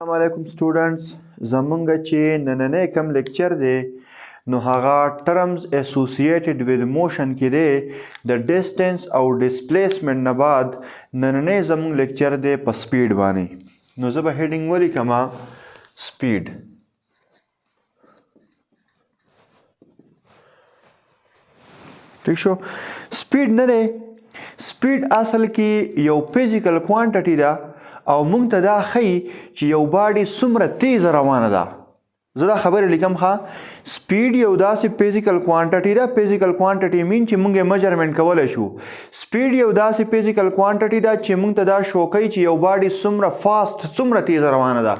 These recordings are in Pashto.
السلام علیکم سټوډنټس زمونږ چې نننی کوم لیکچر دی نو هغه ټرمز اسوسییټډ ود موشن کې دی د ډسټنس او ډسپلیسمنټ نه بعد نننی زمونږ لیکچر دی په سپیډ باندې نو زه به هیډینګ ولیکم سپیډ ٹھیک شو سپیډ نه دی سپیډ اصل کې یو فزیکل کوانټیټي ده او مونږ ته دا ښیي چې یو باډي څومره تیزه روانه ده زه دا خبرې لیکم ښه سپیډ یو داسې فزیکل کوانټیټي ده فزیکل کوانټیټي مین چې مونږ یې میجرمنټ کولی شو سپیډ یو داسې فزیکل کوانټیټي ده چې مونږ ته دا شو کوي چې یو باډي څومره فاسټ څومره تیزه روانه ده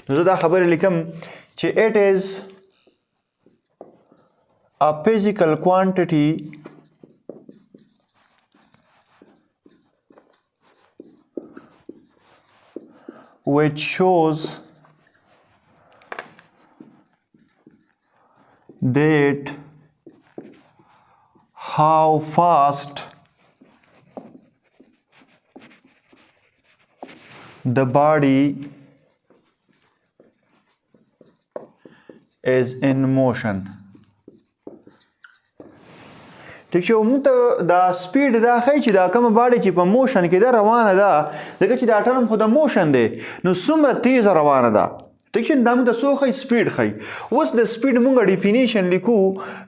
نو زه دا خبرې لیکم چې اټ از a physical quantity which shows that how fast the body is in motion. ٹھیک شو موږ ته دا سپیډ دا ښیي چې دا کومه باډي چې په موشن کې ده روانه ده ځکه چې دا ټرم خو د موشن دی نو څومره تیزه روانه ده ٹھیک شو دا موږ ته څه ښیي سپیډ ښیي اوس د سپیډ موږ ډیفینیشن لیکو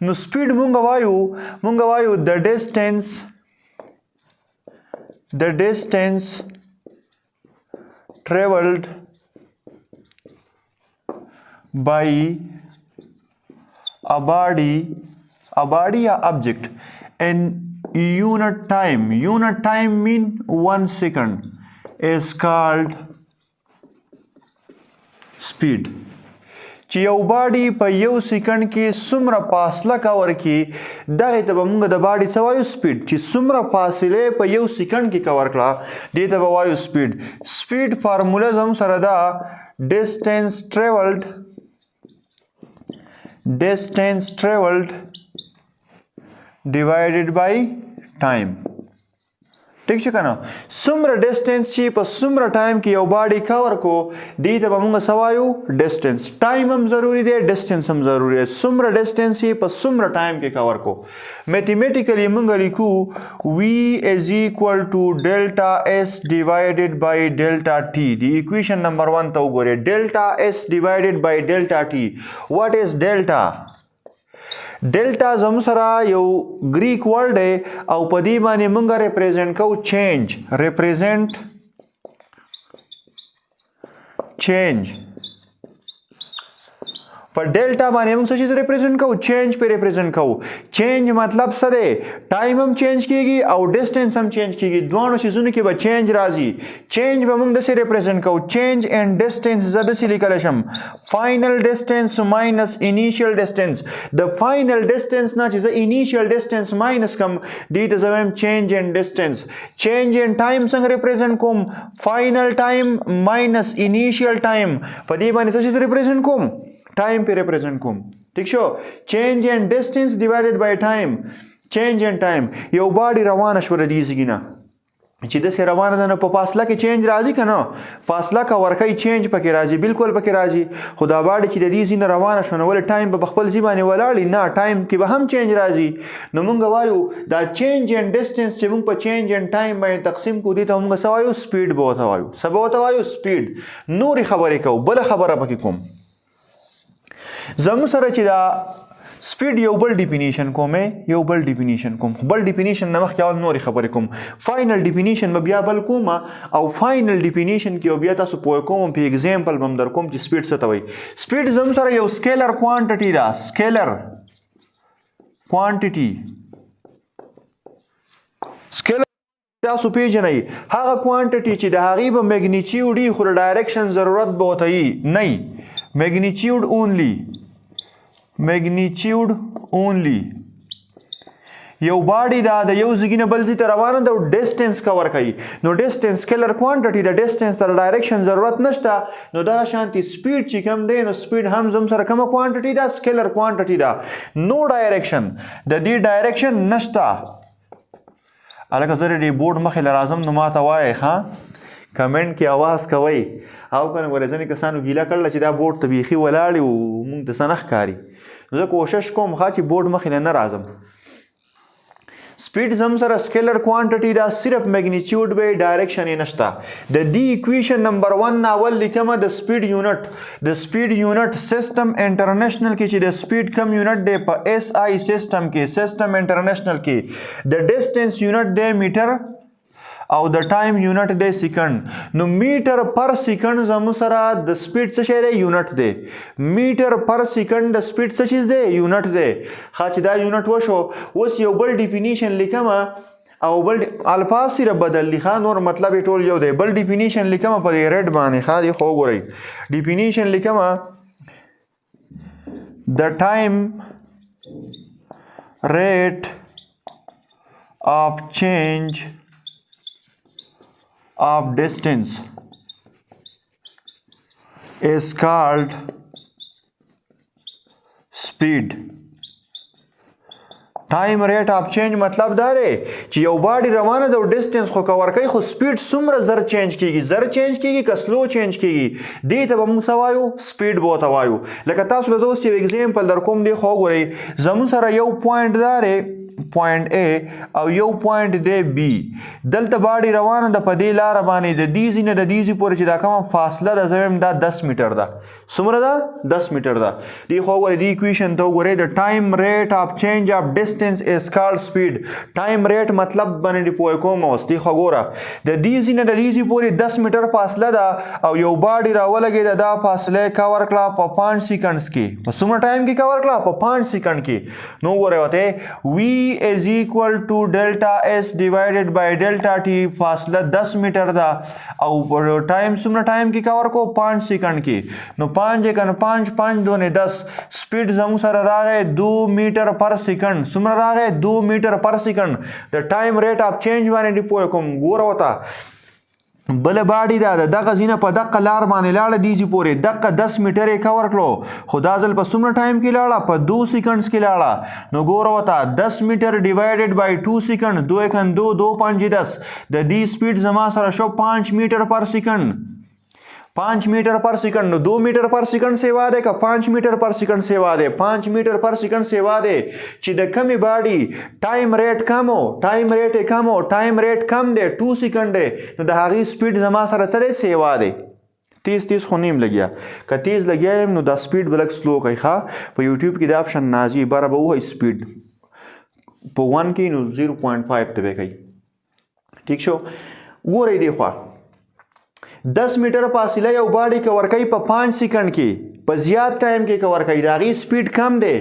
نو سپیډ موږ وایو د ډسټنس traveled by a body या object in unit time mean 1 second is called speed چې یو باډي په یو سیکنډ کې څومره فاصله کور کړي دغې ته به موږ د باډي څه وایو سپیډ چې څومره فاصلې په یو سیکنډ کې کور کړه دې ته به وایو سپیډ فارموله زموږ سره ده distance traveled divided by time ٹھیک شو کنه څومره ډسټنس چې په څومره ټایم کې یو باډي کور کو دې ته به موږ څه وایو ډسټنس ټایم هم ضروري دی ډسټنس هم ضروري دی څومره ډسټنس چې په څومره ټایم کې کور کو میتھمیټیکلی موږ لیکو V is equal to delta S divided by delta T دی equation number 1 ته وګورئ delta S divided by delta T what is delta ډیلټا زموږ سره یو ګریک ورډ دی او په دې باندې موږ ریپرزینټ کوو چینج په ډیلټا باندې موږ څه شي ریپرزینټ کوو چینج په ریپرزینټ کوو چینج مطلب څه دی ټایم هم چینج کیږي او ډسټنس هم چینج کیږي دواړو شیزونو کې به چینج راځي چینج به موږ داسې ریپرزینټ کوو چینج اینډ ډسټنس زه داسې لیکلی شم فاینل ډسټنس ماینس انیشیل ډسټنس د فاینل ډسټنس نه چې زه انیشیل ډسټنس ماینس کم دې ته زه وایم چینج اینډ ډسټنس چینج اینډ ټایم څنګه ریپرزینټ کوم فاینل ټایم ماینس انیشیل ټایم په دې باندې څه شي ریپرزینټ کوم ټایم په ریپرزینټ کوم ٹھیک شو چینج اینڈ ډسټنس ډیوایډډ بای ټایم چینج اینڈ ټایم یو باډي روانه شوه د دې ځای نه چې داسې روانه ده نو په فاصله کې چینج راځي که نه فاصله که ورکوي چینج پکې راځي بالکل پکې راځي خو دا باډي چې د دې ځای نه روانه شوه نو ولې ټایم به په خپل ځای باندې ولاړي نه ټایم کې به هم چینج راځي نو موږ وایو دا چینج اینډ ډسټنس چې موږ په چینج اینډ ټایم باندې تقسیم کړو دې ته موږ څه وایو سپیډ به ورته وایو څه به ورته وایو سپیډ نورې خبرې کوو بله خبره پکې کوم زموږ سره چې دا سپیډ یو بل ډیفینیشن کوم بل ډیفینیشن نه مخکې اول نورې خبرې کوم فاینل ډیفینیشن به بیا بل کوم او فاینل ډیفینیشن کې بیا تاسو پوه کوم په اگزامپل به هم در کوم چې سپیډ څه ته وایي سپیډ زموږ سره یو سکیلر کوانټیټي ده سکیلر تاسو پیژنئ هغه کوانټیټي چې د هغې به میګنیچیوډ وي خو د ډایرکشن ضرورت به ورته وي نه magnitude only یو باډي دا د یو ځای نه بل ځای ته روانه ده او ډسټنس کور کوي نو ډسټنس سکیلر کوانټیټي د ډسټنس ته ډایرکشن ضرورت نشته نو دا شانتي سپیډ چې کم دی نو سپیډ هم زم سره کومه کوانټیټي ده سکیلر کوانټیټي ده نو ډایرکشن د دې ډایرکشن نشته الکه زه دې بورډ مخې له راځم نو ماته وایي ښه کمنټ کې आवाज کوئ او کنه ورځنی کسانو ګیله کړل چې دا بورډ ته بیخي ولاړ او موږ ته سنخ کاری زه کوشش کوم چې بورډ مخې نه راځم سپیډ زم سره سکیلر کوانټیټی دا صرف میګنیټیوډ به ډایرکشن یې نشته د دی ایکویشن نمبر 1 ناول لیکمه د سپیډ یونټ سیستم انټرنیشنل کې چې د سپیډ کم یونټ دی په اس آی سیستم کې سیستم انټرنیشنل کې د ډیسټنس یونټ دی میټر او د ټایم یونټ دی سیکنډ نو میټر پر سیکنډ زمو سره د سپیډ څه شی دی یونټ دی میټر پر سیکنډ د سپیډ څه شی دی یونټ دی چې دا یونټ وشو اوس یو بل ډیفینیشن لیکم او بل الفاظ سره بدل لیکه نور مطلب ټول یو دی بل ډیفینیشن لیکم په ریډ باندې ښه دی خو ګورئ ډیفینیشن لیکم د ټایم ریټ اف چینج of distance is called speed time rate of change مطلب دا دی چې یو باډي روانه ده او ډیسټنس خو کور کوي خو سپیډ څومره زر چینج کیږي که سلو چینج کیږي دې ته به موږ څه وایو سپیډ به ورته وایو لکه تاسو له زه اوس یو اگزامپل در کوم دی خو وګورئ زموږ سره یو پوینټ دا دی پوینټ A او یو پوینټ دی B دلته باډي روانه ده په دې لار باندې د دې ځینه د دې پورې چې دا کومه فاصله ده زم دا 10 میټر ده څومره ده 10 میټر ده دی خو ور دی ایکویشن ته وګورئ د ټایم ریټ اف چینج اف ډیسټنس از کالډ سپیډ ټایم ریټ مطلب باندې پوه کوم اوس دی خو ګوره د دې ځینه د دې پورې 10 میټر فاصله ده او یو باډي راولګي دا فاصله کور کړه په 5 سیکنډز کې په څومره ټایم کې کور کړه په 5 سیکنډ کې نو وګورئ وته v is equal to delta s divided by delta t فاصله 10 میټر ده او ټایم څومره ټایم کې کور کو 5 سیکنډ کې نو 5 کنه 5 5 2 10 سپیډ زمو سره راغی 2 میټر پر سیکنډ څومره راغی 2 میټر پر سیکنډ د ټایم ریټ اف چینج باندې پوه کوم ګوره وتا بل باډي دا دغه زینه په دغه لار باندې لاړه دیږي پورې دغه 10 میټر یې کور کړو خدا ځل په څومره ټایم کې لاړه په 2 سیکنډز کې لاړه نو ګوره وتا 10 میټر ډیوایډډ بای 2 سیکنډ 2 1 2 2 5 10 د دې سپیډ زما سره شو 5 میټر پر سیکنډ 5 میټر پر سیکنډ نو 2 میټر پر سیکنډ سیوا ده که 5 میټر پر سیکنډ سیوا ده 5 میټر پر سیکنډ سیوا ده چې د کمی باډي ټایم ریټ کم ده 2 سیکنډ ده نو د هغې سپیډ زما سره سره سیوا ده تیز خو نیم لګیا که تیز لګیا نو دا سپیډ بلک سلو کوي ښه په یوټیوب کې د اپشن نازي بره به وایي سپیډ په 1 کې نو 0.5 ته به کوي ٹھیک شو ګورئ دی خوا 10 میټر فاصله یو باډي کور کوي په 5 سیکنډ کې په زیات ټایم کې کور کوي دا غي سپیډ کم دی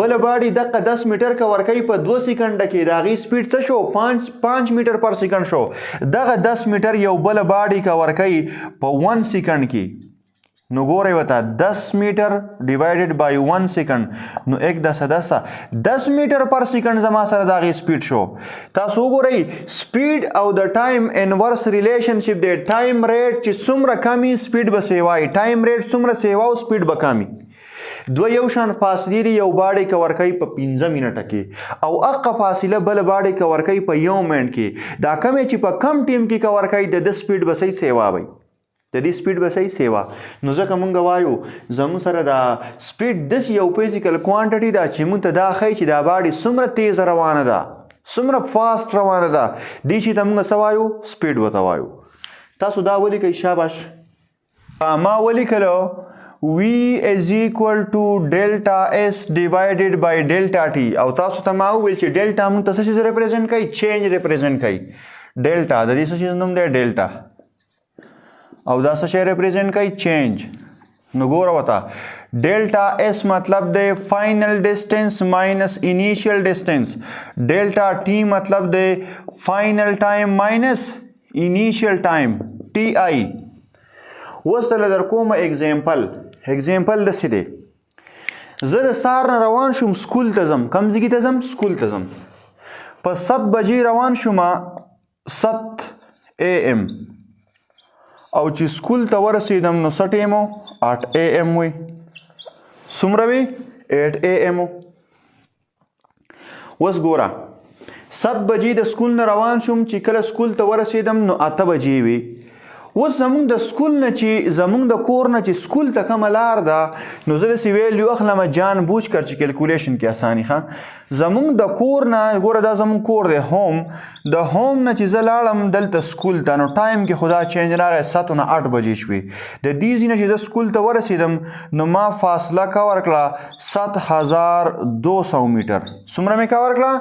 بل باډي دغه 10 میټر کور کوي په 2 سیکنډ کې دا غي سپیډ څه شو 5 میټر پر سیکنډ شو دغه 10 میټر یو بل باډي کور کوي په 1 سیکنډ کې نو ګورئ وتا 10 میټر ډیوایډډ بای 1 سیکنډ نو 10 میټر پر سیکنډ زما سره دا غي سپیډ شو تاسو وګورئ سپیډ او د ټایم انورس ریلیشنشپ دی ټایم ریټ چې څومره کمی سپیډ به سیوای ټایم ریټ څومره سیواو سپیډ به کمی دوه یو شان فاصله دی یو باډي کور کوي په 15 منټه کې او اقا فاصله بل باډي کور کوي په 1 منټ کې دا کم چې په کم ټیم کې کور کوي د سپیډ به صحیح سیوا وي د دې سپیډ به صحیح سیوا نو ځکه مونږ وایو زموږ سره دا سپیډ داس یو فزیکل کوانټیټي دا چې مونږ ته دا ښیي چې دا باډي څومره تیز روانه ده څومره فاسټ روانه ده دې شي ته مونږ څه وایو سپیډ ورته وایو تاسو دا ولیکئ شاباش ما ولیکلو V is equal to delta S divided by delta T او تاسو ته ما وویل چې ډیلټا مونږ ته څه شي ریپرزینټ کوي چینج ریپرزینټ کوي ډیلټا د دې څه شي نوم دی ډیلټا او دا څه شی ریپرزینټ کوي چینج نو ګوره وتا ډیلټا اس مطلب دی فائنل ډیسټنس ماینس انیشیل ډیسټنس ډیلټا ټی مطلب دی فائنل ټایم ماینس انیشیل ټایم ټی آی اوس دلته در کوم اگزامپل داسې دی زه د سهار نه روان شوم سکول ته ځم کوم ځای ته ځم سکول ته ځم په 7 بجې روان شوم 7 AM او چې سکول ته ورسېدم نو څه ټایم و 8 AM وي څومره وي 8 AM اوس ګوره 7 بجې د سکول نه روان شوم چې کله سکول ته ورسېدم نو 8 بجې وي اوس زمونږ د سکول نه چې زمونږ د کور نه چې سکول ته کومه لار ده نو زه داسې ویلیو اخلم جان بوجھ کر چې کیلکولیشن کې اساني ښه زمونږ د کور نه ګوره دا زمونږ کور دی هوم د هوم نه چې زه لاړم دلته سکول ته نو ټایم کې خدا چینج راغی 7 نه 8 بجې شوې د دې ځای نه چې زه سکول ته ورسېدم نو ما فاصله کور کړه 7200 میټر څومره مې کور کړه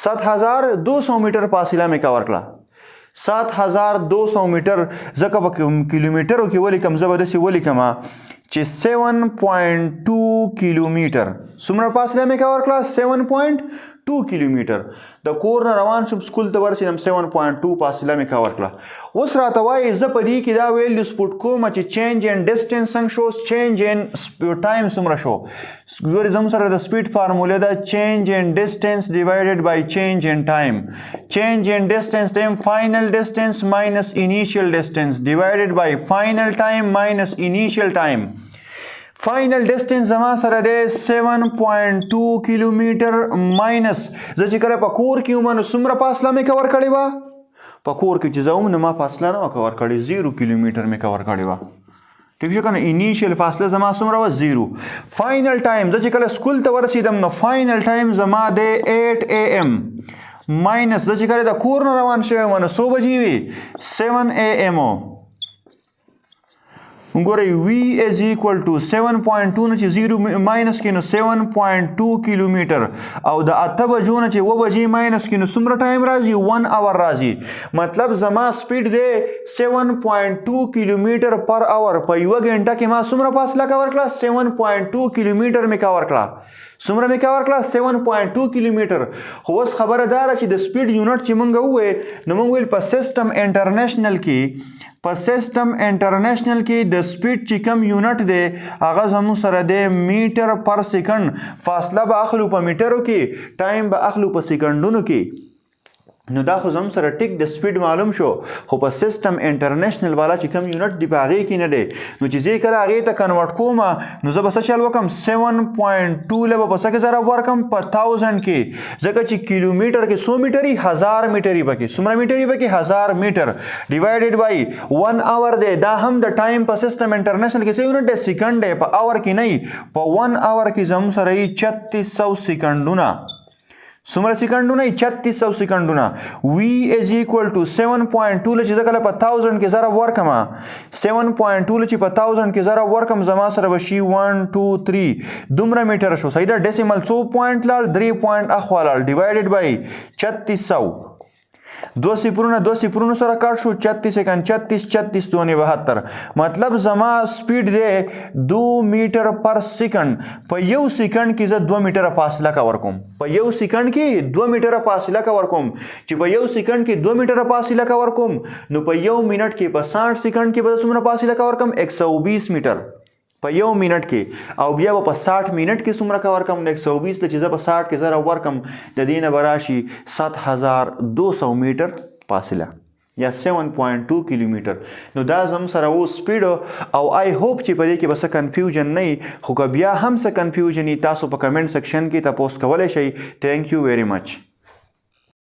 7200 میټر فاصله مې کور کړه 7200 میټر ځکه په کیلومیټرو کې ولیکم زه به داسې ولیکم چې 7.2 کیلومیټر څومره فاصله مې کور کړه 7.2 کیلومیټر د کور نه روان شوم سکول ته ورسېدم 7.2 فاصله مې کور کړه اوس راته وایي زه په دې کې دا ویلیوز پوټ کوم چې چینج ان ډسټنس څنګه شو چینج ان ټایم څومره شو ګورې زموږ سره د سپیډ فارموله ده چینج ان ډسټنس ډیوایډډ بای چینج ان ټایم چینج ان ډسټنس ټایم فائنل ډسټنس ماینس انیشیل ډسټنس ډیوایډډ بای فائنل ټایم ماینس انیشیل ټایم فائنل ډسټنس زما سره دی 7.2 کیلومیټر ماینس زه چې کله په کور کې وم نو څومره فاصله مې کور کړې وه په کور کې چې زه وم نو ما فاصله نه وه کور کړې 0 کیلومیټر مې کور کړې وه ټیک شو که نه انیشیل فاصله زما څومره وه 0 فائنل ټایم زه چې کله سکول ته ورسېدم نو فائنل ټایم زما دی 8 AM ماینس زه چې کله د کور نه روان شوی وم نو څو بجې وي 7 AM ګورئ وی از ایکول ټو 7.2 نه چې 0 ماینس کې نو 7.2 کیلومیټر او د 8 بجو نه چې 2 بجې ماینس کې نو څومره ټایم راځي 1 اور راځي مطلب زما سپیډ دی 7.2 کیلومیټر پر اور په یوه غنټه کې ما څومره فاصله کور کړه 7.2 کیلومیټر مې کور کړه څومره مې کور کړه 7.2 کیلومیټر خو اوس خبره دا ده چې د سپیډ یونټ چې مونږ ووایو نو مونږ ویل په سیسټم انټرنیشنل کې په سیسټم انټرنیشنل کې د سپیډ چې کم یونټ دی هغه زموږ سره دی میټر پر سیکنډ فاصله به اخلو په میټرو کې ټایم به اخلو په سیکنډونو کې نو دا خو زموږ سره ټیک د سپیډ معلوم شو خو په سیسټم انټرنیشنل والا چې کم یونټ دی په هغې کې نه دی نو چې زه کله هغې ته کنورټ کوم نو زه به څه چل وکړم 7.2 له به په څه کې ضرب ورکړم په 1000 کې ځکه چې کیلومیټر کې 100 میټر یي 1000 میټر یي پکې څومره میټر یي پکې 1000 میټر ډیوایډډ بای 1 اور دی دا هم د ټایم په سیسټم انټرنیشنل کې څه یونټ دی سیکنډ دی په اور کې نه یي په 1 اور کې زموږ سره یي 3600 سیکنډونه څومره سیکنډونه 3600 سیکنډونه وی از ایکول ټو 7.2 له چې زه کله په 1000 کې ضرب ورکم 7.2 له چې په 1000 کې ضرب ورکم زما سره به شي 1 2 3 دومره میټر شو صحیح ده ډیسیمل څو پوینټ لاړ 3 پوینټ اخوا لاړ ډیوایډډ بای 3600 دو صفرونه سره کټ شو 36 سیکنډ 36 دونې 72 مطلب زما سپیډ دی 2 میټر پر سیکنډ په یو سیکنډ کې زه 2 میټر فاصله کور کوم په یو سیکنډ کې 2 میټر فاصله کور کوم چې په یو سیکنډ کې 2 میټر فاصله کور کوم نو په یو منټ کې په 60 سیکنډ کې به څومره فاصله کور کوم 120 میټر په یو منټ کې او بیا په 60 منټ کې څومره کور کوم 120 ته چې زه په 60 کې ضرب ورکم د دې نه به راشي 7200 میټر فاصله یا 7.2 کیلومیټر نو دا زم سره و سپیډ او آی هوپ چې په دې کې به څه کنفیوژن نه خو که بیا هم څه کنفیوژن تاسو په کمنټ سیکشن کې تاسو کولای شئ تھینک یو ویری مچ